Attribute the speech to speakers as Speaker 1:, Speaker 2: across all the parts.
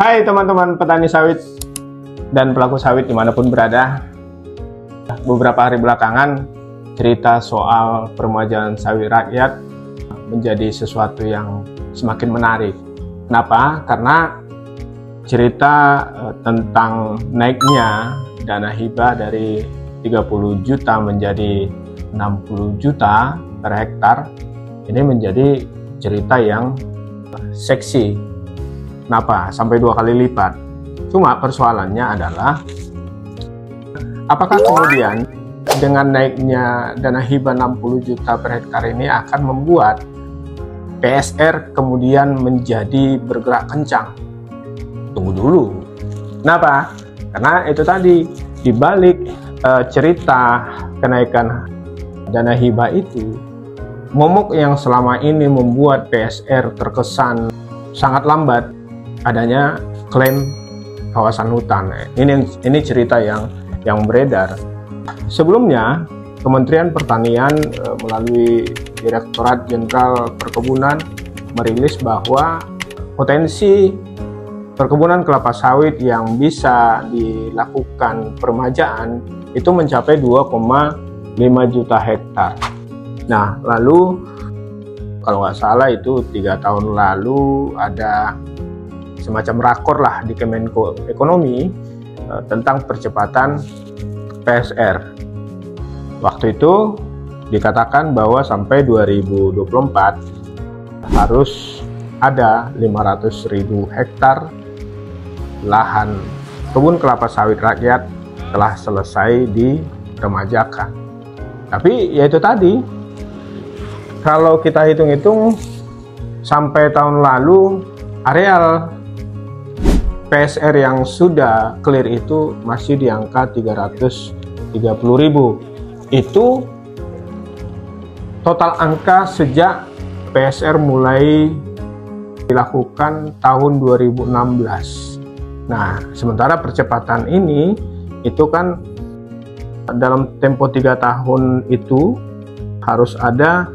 Speaker 1: Hai teman-teman petani sawit dan pelaku sawit dimanapun berada. Beberapa hari belakangan cerita soal peremajaan sawit rakyat menjadi sesuatu yang semakin menarik. Kenapa? Karena cerita tentang naiknya dana hibah dari 30 juta menjadi 60 juta per hektar ini menjadi cerita yang seksi. Kenapa? Sampai 2 kali lipat. Cuma persoalannya adalah apakah kemudian dengan naiknya dana hibah 60 juta per hektar ini akan membuat PSR kemudian menjadi bergerak kencang? Tunggu dulu. Kenapa? Karena itu tadi, dibalik cerita kenaikan dana hibah itu, momok yang selama ini membuat PSR terkesan sangat lambat adanya klaim kawasan hutan. Ini cerita yang beredar. Sebelumnya, Kementerian Pertanian melalui Direktorat Jenderal Perkebunan merilis bahwa potensi perkebunan kelapa sawit yang bisa dilakukan peremajaan itu mencapai 2,5 juta hektar. Nah, lalu kalau nggak salah itu 3 tahun lalu ada semacam rakor lah di Kemenko Ekonomi tentang percepatan PSR. Waktu itu dikatakan bahwa sampai 2024 harus ada 500.000 hektar lahan kebun kelapa sawit rakyat telah selesai diremajakan. Tapi ya itu tadi, kalau kita hitung-hitung sampai tahun lalu areal PSR yang sudah clear itu masih di angka 330.000. Itu total angka sejak PSR mulai dilakukan tahun 2016. Nah, sementara percepatan ini itu kan dalam tempo 3 tahun itu harus ada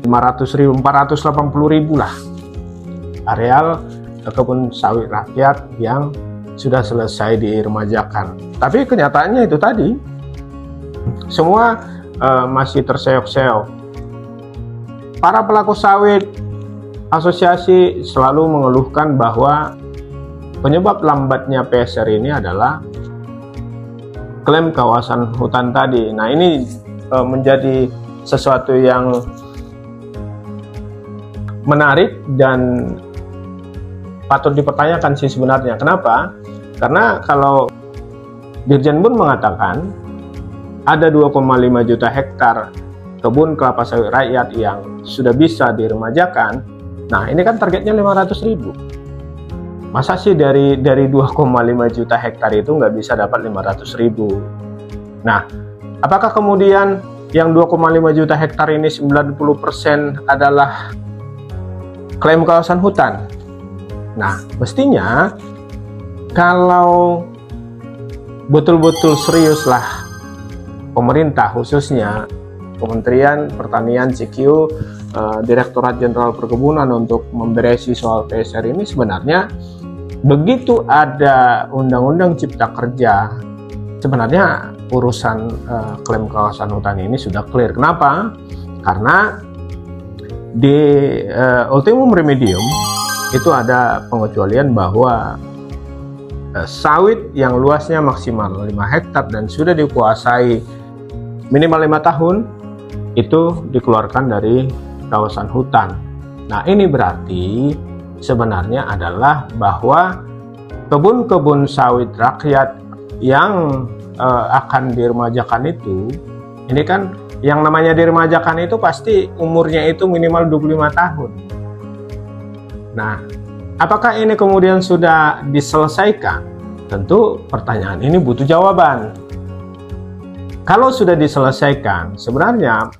Speaker 1: 500.000, 480.000 lah areal kebun sawit rakyat yang sudah selesai diremajakan. Tapi kenyataannya itu tadi, semua masih terseok-seok. Para pelaku sawit asosiasi selalu mengeluhkan bahwa penyebab lambatnya PSR ini adalah klaim kawasan hutan tadi. Nah, ini menjadi sesuatu yang menarik dan patut dipertanyakan sih sebenarnya. Kenapa? Karena kalau Dirjen pun mengatakan ada 2,5 juta hektar kebun kelapa sawit rakyat yang sudah bisa diremajakan. Nah, ini kan targetnya 500.000. Masa sih dari 2,5 juta hektar itu nggak bisa dapat 500.000? Nah, apakah kemudian yang 2,5 juta hektar ini 90% adalah klaim kawasan hutan? Nah, mestinya kalau betul-betul seriuslah pemerintah, khususnya Kementerian Pertanian CQ, Direktorat Jenderal Perkebunan untuk memberesi soal PSR ini, sebenarnya begitu ada Undang-Undang Cipta Kerja, sebenarnya urusan klaim kawasan hutan ini sudah clear. Kenapa? Karena di ultimum remedium itu ada pengecualian bahwa sawit yang luasnya maksimal 5 hektar dan sudah dikuasai minimal 5 tahun itu dikeluarkan dari kawasan hutan. Nah, ini berarti sebenarnya adalah bahwa kebun-kebun sawit rakyat yang akan diremajakan itu, ini kan yang namanya diremajakan itu pasti umurnya itu minimal 25 tahun. Nah, apakah ini kemudian sudah diselesaikan? Tentu pertanyaan ini butuh jawaban. Kalau sudah diselesaikan, sebenarnya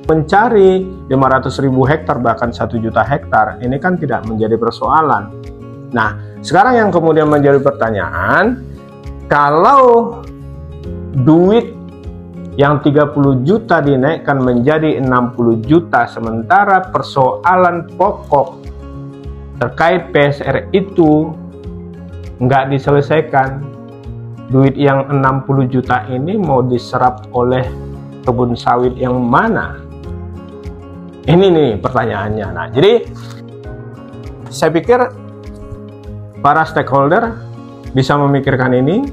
Speaker 1: mencari 500.000 hektar bahkan 1 juta hektar ini kan tidak menjadi persoalan. Nah, sekarang yang kemudian menjadi pertanyaan, kalau duit yang 30 juta dinaikkan menjadi 60 juta, sementara persoalan pokok terkait PSR itu nggak diselesaikan, duit yang 60 juta ini mau diserap oleh kebun sawit yang mana? Ini nih pertanyaannya. Nah, jadi saya pikir para stakeholder bisa memikirkan ini,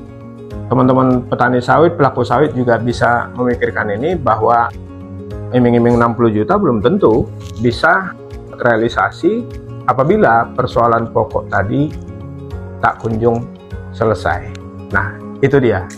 Speaker 1: teman-teman petani sawit, pelaku sawit juga bisa memikirkan ini, bahwa iming-iming 60 juta belum tentu bisa realisasi apabila persoalan pokok tadi tak kunjung selesai. Nah, itu dia.